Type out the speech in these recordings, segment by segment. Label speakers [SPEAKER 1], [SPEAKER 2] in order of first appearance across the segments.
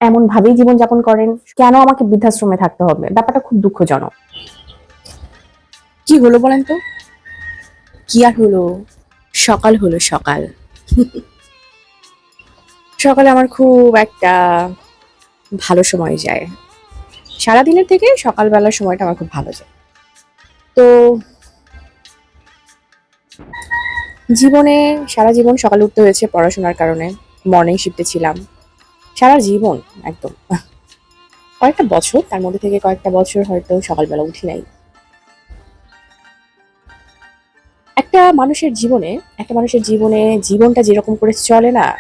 [SPEAKER 1] এমন ভাবেই জীবনযাপন করেন, কেন আমাকে বৃদ্ধাশ্রমে থাকতে হবে? ব্যাপারটা খুব দুঃখজনক।
[SPEAKER 2] কি হলো বলেন তো? কি আর হলো? সকাল হলো সকাল। সকালে আমার খুব একটা ভালো সময় যায়। সারাদিনের থেকে সকালবেলার সময়টা আমার খুব ভালো যায়। তো জীবনে সারা জীবন সকালে উঠতে হয়েছে পড়াশোনার কারণে। মর্নিং শিফটে ছিলাম। সারা জীবন একদম। কয়েকটা বছর, তার মধ্যে থেকে কয়েকটা বছর হয়তো সকালবেলা উঠি নাই। একটা মানুষের জীবনে জীবনটা যেরকম করে চলে না,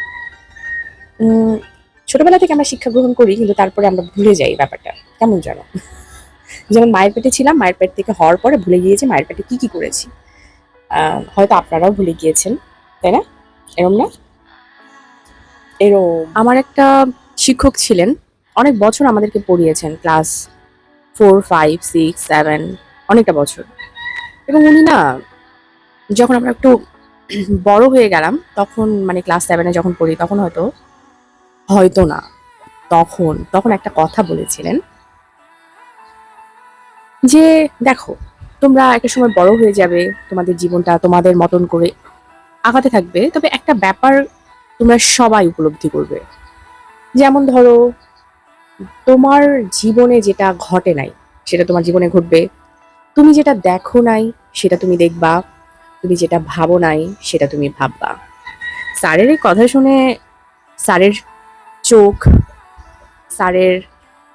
[SPEAKER 2] উম ছোটবেলা থেকে আমরা শিক্ষা গ্রহণ করি কিন্তু তারপরে আমরা ভুলে যাই ব্যাপারটা। কেমন যেন? যেমন মায়ের পেটে ছিলাম, মায়ের পেট থেকে হওয়ার পরে ভুলে গিয়েছি মায়ের পেটে কি করেছি। হয়তো আপনারাও ভুলে গিয়েছেন, তাই না? এরম না? এরম আমার একটা শিক্ষক ছিলেন, অনেক বছর আমাদেরকে পড়িয়েছেন, ক্লাস 4, 5, 6, 7, অনেকটা বছর। এবং উনি না, যখন আমরা একটু বড় হয়ে গেলাম তখন মানে ক্লাস 7 এ যখন পড়ি তখন হয়তো, হয়তো না, তখন একটা কথা বলেছিলেন যে, "দেখো, তোমরা একটা সময় বড় হয়ে যাবে, তোমাদের জীবনটা তোমাদের মতন করে আগাতে থাকবে। তবে একটা ব্যাপার তোমরা সবাই উপলব্ধি করবে। যেমন ধরো, তোমার জীবনে যেটা ঘটে নাই, সেটা তোমার জীবনে ঘটবে। তুমি যেটা দেখো নাই, সেটা তুমি দেখবা। তুমি যেটা ভাবো নাই, সেটা তুমি ভাববা।" স্যারের এই কথা শুনে স্যারের চোখ, স্যারের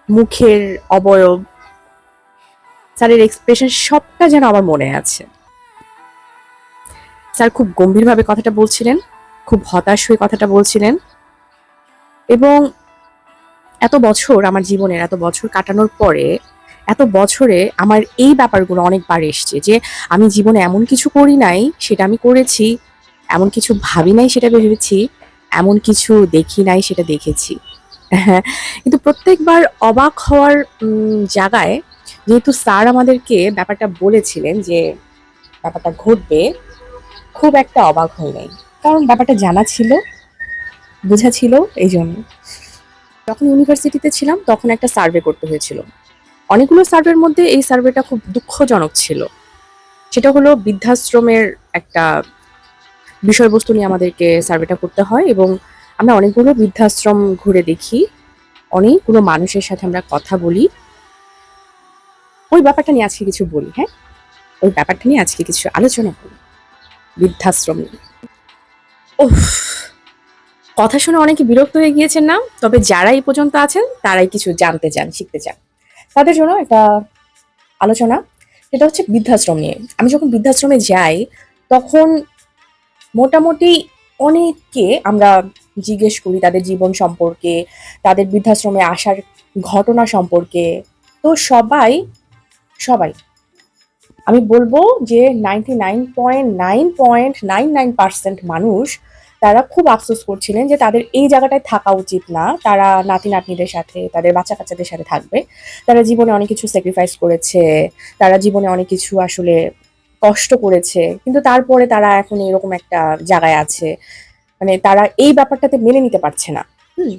[SPEAKER 2] মুখের অবয়ব, স্যারের এক্সপ্রেশন সবটা যেন আমার মনে আছে। স্যার খুব গম্ভীরভাবে কথাটা বলছিলেন, খুব হতাশ হয়ে কথাটা বলছিলেন। এবং এত বছর কাটানোর পরে, এত বছরে আমার এই ব্যাপারগুলো অনেকবার এসছে যে, আমি জীবনে এমন কিছু করি নাই, সেটা আমি করেছি। এমন কিছু ভাবি নাই, সেটা ভেবেছি। এমন কিছু দেখি নাই, সেটা দেখেছি। হ্যাঁ, কিন্তু প্রত্যেকবার অবাক হওয়ার জায়গায়, যেহেতু স্যার আমাদেরকে ব্যাপারটা বলেছিলেন যে ব্যাপারটা ঘটবে, খুব একটা অবাক হই নাই। কারণ ব্যাপারটা জানা ছিল, বোঝা ছিল, এই জন্য। যখন ইউনিভার্সিটিতে ছিলাম তখন একটা সার্ভে করতে হয়েছিল। অনেকগুলো সার্ভের মধ্যে এই সার্ভেটা খুব দুঃখজনক ছিল। সেটা হলো বৃদ্ধাশ্রমের একটা বিষয়বস্তু নিয়ে আমাদেরকে সার্ভেটা করতে হয় এবং আমরা অনেকগুলো বৃদ্ধাশ্রম ঘুরে দেখি, অনেকগুলো মানুষের সাথে আমরা কথা বলি। ওই ব্যাপারটা নিয়ে আজকে কিছু বলি, হ্যাঁ? ওই ব্যাপারটা নিয়ে আজকে কিছু আলোচনা করি, বৃদ্ধাশ্রম নিয়ে। ওফ! কথা শুনে অনেকে বিরক্ত হয়ে গিয়েছেন না? তবে যারা এই পর্যন্ত আছেন তারাই কিছু জানতে চান, শিখতে চান। তাদের জন্য একটা আলোচনা, সেটা হচ্ছে বৃদ্ধাশ্রম নিয়ে। আমি যখন বৃদ্ধাশ্রমে যাই, তখন মোটামুটি অনেককে আমরা জিজ্ঞেস করি তাদের জীবন সম্পর্কে, তাদের বৃদ্ধাশ্রমে আসার ঘটনা সম্পর্কে। তো সবাই আমি বলবো যে 99.9.99% মানুষ তারা খুব আফসোস করছিলেন যে তাদের এই জায়গাটায় থাকা উচিত না। তারা নাতি-নাতনিদের সাথে, তাদের বাচ্চা-কাচ্চাদের সাথে থাকবে। তারা জীবনে অনেক কিছু স্যাক্রিফাইস করেছে। তারা জীবনে অনেক কিছু আসলে কষ্ট করেছে। কিন্তু তারপরে তারা এখন এরকম একটা জায়গায় আছে। মানে তারা এই ব্যাপারটাতে মেনে নিতে পারছে না। হুম?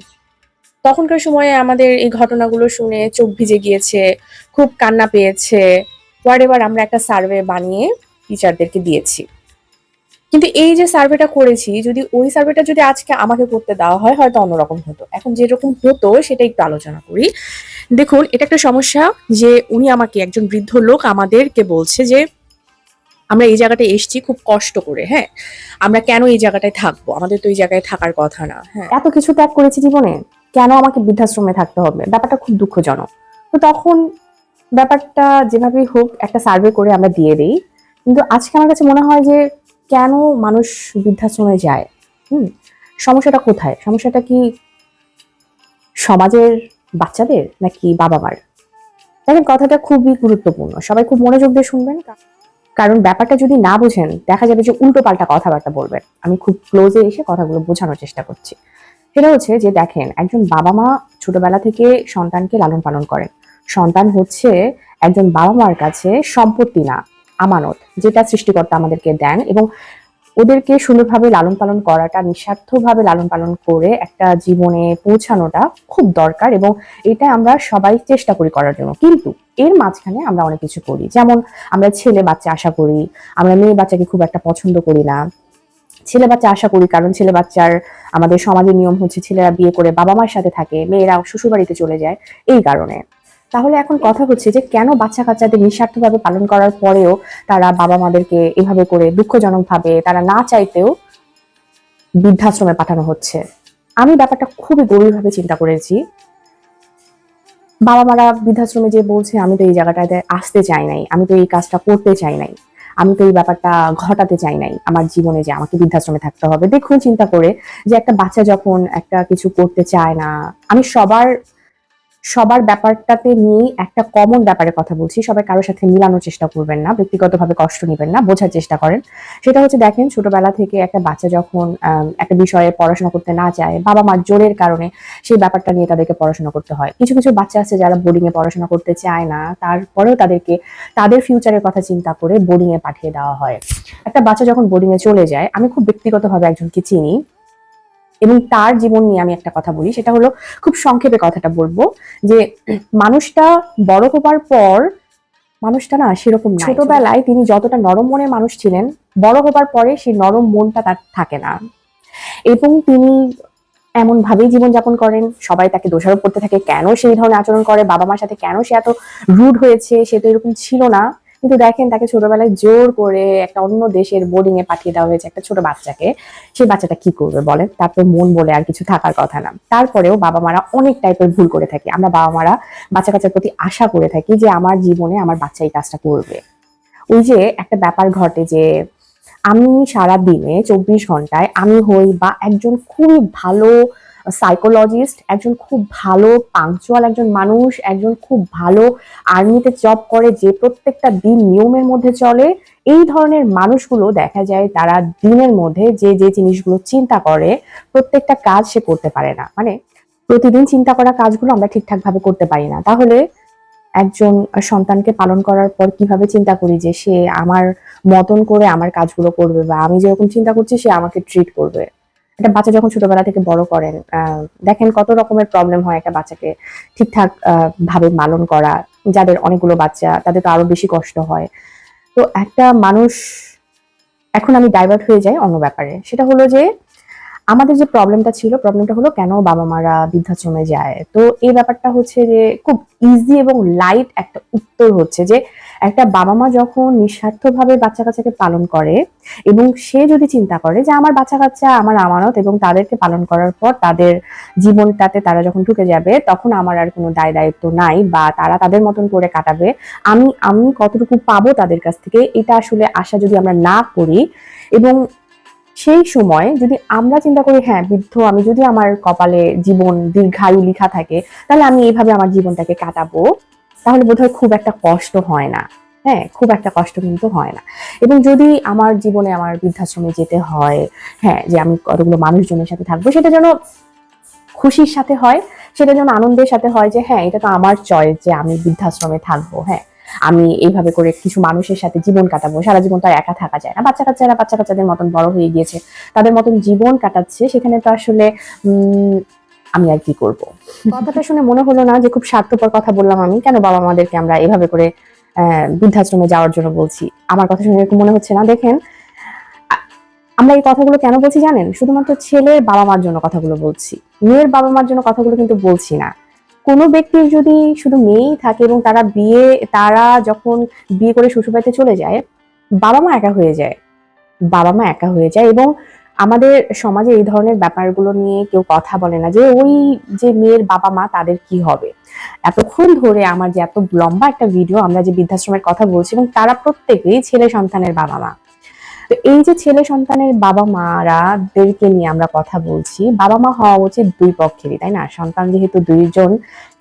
[SPEAKER 2] তখনকার সময়ে আমাদের এই ঘটনাগুলো শুনে চোখ ভিজে গিয়েছে, খুব কান্না পেয়েছে। হোয়াটএভার আমরা একটা সার্ভে বানিয়ে টিচারদেরকে দিয়েছি। কিন্তু এই যে সার্ভেটা করেছি, যদি ওই সার্ভেটা যদি আজকে আমাকে করতে দেওয়া হয়, হয়তো অন্যরকম হতো। এখন যেরকম হতো সেটা একটু আলোচনা করি। দেখুন, এটা একটা সমস্যা যে উনি আমাকে, একজন বৃদ্ধ লোক আমাদেরকে বলছে যে, "আমরা এই জায়গাটায় এসছি খুব কষ্ট করে, হ্যাঁ? আমরা কেন এই জায়গাটায় থাকবো? আমাদের তো এই জায়গায় থাকার কথা না।" হ্যাঁ?
[SPEAKER 1] এত কিছু ত্যাগ করেছি জীবনে, কেন আমাকে বৃদ্ধাশ্রমে থাকতে হবে? ব্যাপারটা খুব দুঃখজনক। তো তখন ব্যাপারটা যেভাবেই হোক একটা সার্ভে করে আমরা দিয়ে দিই। কিন্তু আজকে আমার কাছে মনে হয় যে কেন মানুষ বৃদ্ধাশ্রমে যায়? হুম? সমস্যাটা কোথায়? সমস্যাটা কি সমাজের, বাচ্চাদের, নাকি বাবা-মার? দেখেন, কথাটা খুবই গুরুত্বপূর্ণ। সবাই খুব মনোযোগ দিয়ে শুনবেন। কারণ ব্যাপারটা যদি না বোঝেন, দেখা যাবে যে উল্টোপাল্টা কথাবার্তা বলবেন। আমি খুব ক্লোজে এসে কথাগুলো বোঝানোর চেষ্টা করছি। সেটা হচ্ছে যে, দেখেন, একজন বাবা-মা ছোটবেলা থেকে সন্তানকে লালন-পালন করেন। সন্তান হচ্ছে একজন বাবা-মার কাছে সম্পত্তি না, আমানত, যেটা সৃষ্টিকর্তা আমাদেরকে দেন। এবং ওদেরকে সুন্দরভাবে লালন পালন করাটা, নিঃস্বার্থভাবে লালন পালন করে একটা জীবনে পৌঁছানোটা খুব দরকার, এবং এটা আমরা সবাই চেষ্টা করি করার জন্য। কিন্তু এর মাঝখানে আমরা অনেক কিছু করি, যেমন আমরা ছেলে বাচ্চা আশা করি, আমরা মেয়ে বাচ্চাকে খুব একটা পছন্দ করি না। ছেলে বাচ্চা আশা করি কারণ ছেলে বাচ্চার আমাদের সমাজের নিয়ম হচ্ছে ছেলেরা বিয়ে করে বাবা মার সাথে থাকে, মেয়েরা শ্বশুর বাড়িতে চলে যায়, এই কারণে। তাহলে এখন কথা হচ্ছে যে কেন বাচ্চা কাচ্চাদের নিঃস্বার্থভাবে পালন করার পরেও তারা বাবা মাদেরকে এভাবে করে দুঃখজনক ভাবে তারা না চাইতেও বৃদ্ধাশ্রমে পাঠানো হচ্ছে। আমি ব্যাপারটা খুবই গভীরভাবে চিন্তা করেছি। বাবা মারা বৃদ্ধাশ্রমে যে বলছে আমি তো এই জায়গাটাতে আসতে চাই নাই, আমি তো এই কাজটা করতে চাই নাই, আমি তো এই ব্যাপারটা ঘটাতে চাই নাই আমার জীবনে যে আমাকে বৃদ্ধাশ্রমে থাকতে হবে। দেখুন চিন্তা করে যে একটা বাচ্চা যখন একটা কিছু করতে চায় না, আমি সবার সবার ব্যাপারটাতে নিয়েই একটা কমন ব্যাপারে কথা বলছি, সবাই কারোর সাথে মিলানোর চেষ্টা করবেন না, ব্যক্তিগতভাবে কষ্ট নেবেন না, বোঝার চেষ্টা করেন। সেটা হচ্ছে দেখেন ছোটবেলা থেকে একটা বাচ্চা যখন একটা বিষয়ে পড়াশোনা করতে না চায়, বাবা মার জোরের কারণে সেই ব্যাপারটা নিয়ে তাদেরকে পড়াশোনা করতে হয়। কিছু কিছু বাচ্চা আছে যারা বোর্ডিং এ পড়াশোনা করতে চায় না, তারপরেও তাদেরকে তাদের ফিউচারের কথা চিন্তা করে বোর্ডিং এ পাঠিয়ে দেওয়া হয়। একটা বাচ্চা যখন বোর্ডিং এ চলে যায়, আমি খুব ব্যক্তিগতভাবে একজনকে চিনি এবং তার জীবন নিয়ে আমি একটা কথা বলি, সেটা হলো খুব সংক্ষেপে কথাটা বলবো যে মানুষটা বড় হবার পর মানুষটা না সেরকম নাই। ছোটবেলায় তিনি যতটা নরম মনের মানুষ ছিলেন, বড় হবার পরে সেই নরম মনটা তার থাকে না, এবং তিনি এমন ভাবেই জীবনযাপন করেন, সবাই তাকে দোষারোপ করতে থাকে কেন সে এই ধরনের আচরণ করে, বাবা মার সাথে কেন সে এত রুড হয়েছে, সে তো এরকম ছিল না। কিন্তু দেখেন তাকে ছোটবেলায় জোর করে একটা অন্য দেশের বোর্ডিং এ পাঠিয়ে দেওয়া হয়েছে একটা ছোট বাচ্চাকে। সেই বাচ্চাটা কি করবে বলেন, তার তো মন বলে আর কিছু থাকার কথা না। তারপরেও বাবা মারা অনেক টাইপের ভুল করে থাকি, আমরা বাবা মারা বাচ্চা কাচ্চার প্রতি আশা করে থাকি যে আমার জীবনে আমার বাচ্চা এই কাজটা করবে। ওই যে একটা ব্যাপার ঘটে যে আমি সারা দিনে 24 ঘন্টায় আমি হই বা একজন খুবই ভালো সাইকোলজিস্ট, একজন খুব ভালো পাংচুয়াল একজন মানুষ, একজন খুব ভালো আর্মিতে জব করে যে প্রত্যেকটা দিন নিয়মের মধ্যে চলে, এই ধরনের মানুষগুলো দেখা যায় তারা দিনের মধ্যে যে যে জিনিসগুলো চিন্তা করে প্রত্যেকটা কাজ সে করতে পারে না। মানে প্রতিদিন চিন্তা করা কাজগুলো আমরা ঠিকঠাক ভাবে করতে পারি না। তাহলে একজন সন্তানকে পালন করার পর কিভাবে চিন্তা করি যে সে আমার মতন করে আমার কাজগুলো করবে বা আমি যেরকম চিন্তা করছি সে আমাকে ট্রিট করবে। একটা বাচ্চা যখন ছোটবেলা থেকে বড় করেন, দেখেন কত রকমের প্রবলেম হয় একটা বাচ্চাকে ঠিকঠাক ভাবে পালন করা। যাদের অনেকগুলো বাচ্চা তাদের তো আরো বেশি কষ্ট হয়। তো একটা মানুষ, এখন আমি ডাইভার্ট হয়ে যাই অন্য ব্যাপারে, সেটা হলো যে আমাদের যে প্রবলেমটা হলো কেন বাবা মারা বৃদ্ধাশ্রমে যায়। তো এই ব্যাপারটা হচ্ছে যে খুব ইজি এবং লাইট একটা উত্তর হচ্ছে যে একটা বাবা মা যখন নিঃস্বার্থভাবে বাচ্চা কাচ্চাকে পালন করে এবং সে যদি চিন্তা করে যে আমার বাচ্চা কাচ্চা আমার আমানত এবং তাদেরকে পালন করার পর তাদের জীবনটাতে তারা যখন ঢুকে যাবে তখন আমার আর কোনো দায় দায়িত্ব নাই বা তারা তাদের মতন করে কাটাবে, আমি আমি কতটুকু পাবো তাদের কাছ থেকে, এটা আসলে আশা যদি আমরা না করি এবং সেই সময় যদি আমরা চিন্তা করি হ্যাঁ বৃদ্ধ আমি যদি আমার কপালে জীবন দীর্ঘায়ু লেখা থাকে তাহলে আমি এইভাবে আমার জীবনটাকে কাটাবো, তাহলে বোধহয় খুব একটা কষ্ট হয় না। হ্যাঁ, খুব একটা কষ্ট কিন্তু হয় না। এবং যদি আমার জীবনে আমার বৃদ্ধাশ্রমে যেতে হয়, হ্যাঁ যে আমি কতগুলো মানুষজনের সাথে থাকবো, সেটা যেন খুশির সাথে হয়, সেটা যেন আনন্দের সাথে হয় যে হ্যাঁ এটা তো আমার চয়েস যে আমি বৃদ্ধাশ্রমে থাকবো। হ্যাঁ, আমি এইভাবে করে কিছু মানুষের সাথে জীবন কাটাবো, সারা জীবন তো আর একা থাকা যায় না। বাচ্চা কাচ্চাদের মতন বড় হয়ে গিয়েছে, তাদের মতন জীবন কাটাচ্ছে, সেখানে তো আসলে আমি আর কি করব। কথাটা শুনে মনে হলো না যে খুব স্বার্থপর কথা বললাম আমি, কেন বাবা মাদেরকে আমরা এভাবে করে বৃদ্ধাশ্রমে যাওয়ার জন্য বলছি? আমার কথা শুনে এরকম মনে হচ্ছে না? দেখেন আমরা এই কথাগুলো কেন বলছি জানেন? শুধুমাত্র ছেলের বাবা মার জন্য কথাগুলো বলছি, মেয়ের বাবা মার জন্য কথাগুলো কিন্তু বলছি না। কোনো ব্যক্তির যদি শুধু মেয়েই থাকে এবং তারা যখন বিয়ে করে শ্বশুরবাড়িতে চলে যায়, বাবা মা একা হয়ে যায়, বাবা মা একা হয়ে যায়। এবং আমাদের সমাজে এই ধরনের ব্যাপারগুলো নিয়ে কেউ কথা বলে না যে ওই যে মেয়ের বাবা মা তাদের কি হবে। এতক্ষণ ধরে আমার যে এত লম্বা একটা ভিডিও, আমরা যে বৃদ্ধাশ্রমের কথা বলছি এবং তারা প্রত্যেকেই ছেলে সন্তানের বাবা মা। তো এই যে ছেলে সন্তানের বাবা মারাদেরকে নিয়ে আমরা কথা বলছি, বাবা মা হওয়া উচিত দুই পক্ষেরই, তাই না? সন্তান যেহেতু দুইজন,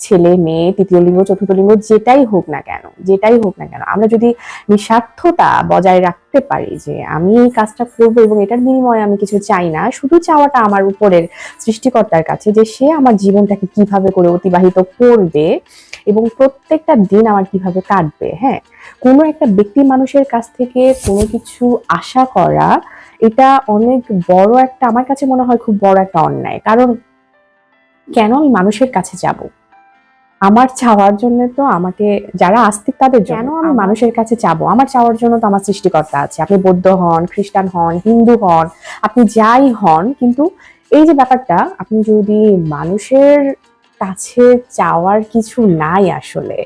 [SPEAKER 1] ছেলে মেয়ে তৃতীয় লিঙ্গ চতুর্থ লিঙ্গ যেটাই হোক না কেন আমরা যদি নিঃস্বার্থতা বজায় রাখতে পারি যে আমি এই কাজটা করবো এবং এটার বিনিময়ে আমি কিছু চাই না, শুধু চাওয়াটা আমার উপরের সৃষ্টিকর্তার কাছে যে সে আমার জীবনটাকে কিভাবে করে অতিবাহিত করবে এবং প্রত্যেকটা দিন আমার কিভাবে কাটবে। হ্যাঁ, কোনো একটা ব্যক্তি মানুষের কাছ থেকে কোনো কিছু আশা করা এটা অনেক বড় একটা, আমার কাছে মনে হয় খুব বড় একটা অন্যায়। কারণ কেন আমি মানুষের কাছে যাব? আমার চাওয়ার জন্য তো আমাকে, যারা আস্তিক তাদের জন্য, কেন আমি মানুষের কাছে চাবো? আমার চাওয়ার জন্য তো আমার সৃষ্টিকর্তা আছে। আপনি বৌদ্ধ হন, খ্রিস্টান হন, হিন্দু হন, আপনি যাই হন, কিন্তু এই যে ব্যাপারটা, আপনি যদি মানুষের কাছে চাওয়ার কিছু নাই আসলে।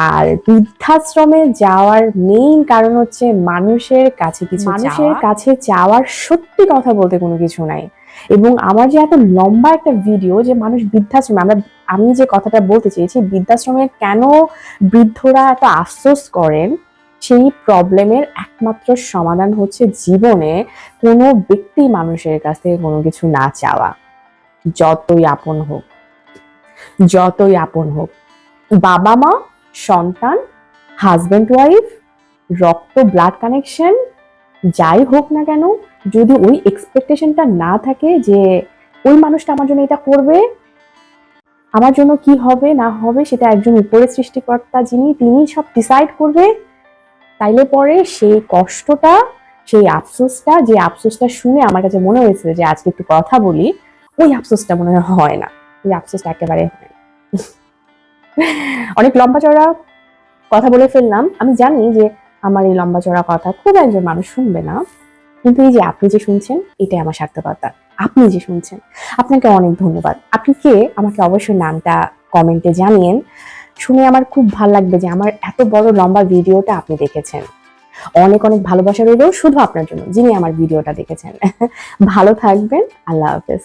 [SPEAKER 1] আর বৃদ্ধাশ্রমে যাওয়ার মেইন কারণ হচ্ছে মানুষের কাছে কিছু চাওয়া। মানুষের কাছে চাওয়ার সত্যি কথা বলতে কোনো কিছু নাই। এবং আমার যে এত লম্বা একটা ভিডিও যে মানুষ বৃদ্ধাশ্রমে, আমি যে কথাটা বলতে চেয়েছি, বৃদ্ধাশ্রমে কেন বৃদ্ধরা এত আফসোস করেন, সেই প্রবলেমের একমাত্র সমাধান হচ্ছে জীবনে কোনো ব্যক্তি মানুষের কাছ থেকে কোনো কিছু না চাওয়া, যতই আপন হোক, যতই আপন হোক। বাবা মা, সন্তান, হাজব্যান্ড ওয়াইফ, রক্ত ব্লাড কানেকশন, যাই হোক না কেন, যদি ওই এক্সপেকটেশনটা না থাকে যে ওই মানুষটা আমার জন্য এটা করবে, আমার জন্য কি হবে না হবে সেটা একজন উপরের সৃষ্টিকর্তা যিনি, তিনি সব ডিসাইড করবে, তাইলে পরে সেই কষ্টটা, সেই আফসোসটা, যে আফসোসটা শুনে আমার কাছে মনে হয়েছিল যে আজকে একটু কথা বলি, ওই আফসোসটা মনে হয় না, ওই আফসোসটা একেবারে হয় না। অনেক লম্বা চড়া কথা বলে ফেললাম, আমি জানি যে আমার এই লম্বা চড়া কথা খুব একজন মানুষ শুনবে না, কিন্তু এই যে আপনি যে শুনছেন, এটাই আমার সার্থকতা। আপনি যে শুনছেন, আপনাকে অনেক ধন্যবাদ। আপনি কে আমাকে অবশ্যই নামটা কমেন্টে জানিয়েন, শুনে আমার খুব ভালো লাগবে যে আমার এত বড় লম্বা ভিডিওটা আপনি দেখেছেন। অনেক অনেক ভালোবাসা রইল শুধু আপনার জন্য, যিনি আমার ভিডিওটা দেখেছেন। ভালো থাকবেন, আল্লাহ হাফেজ।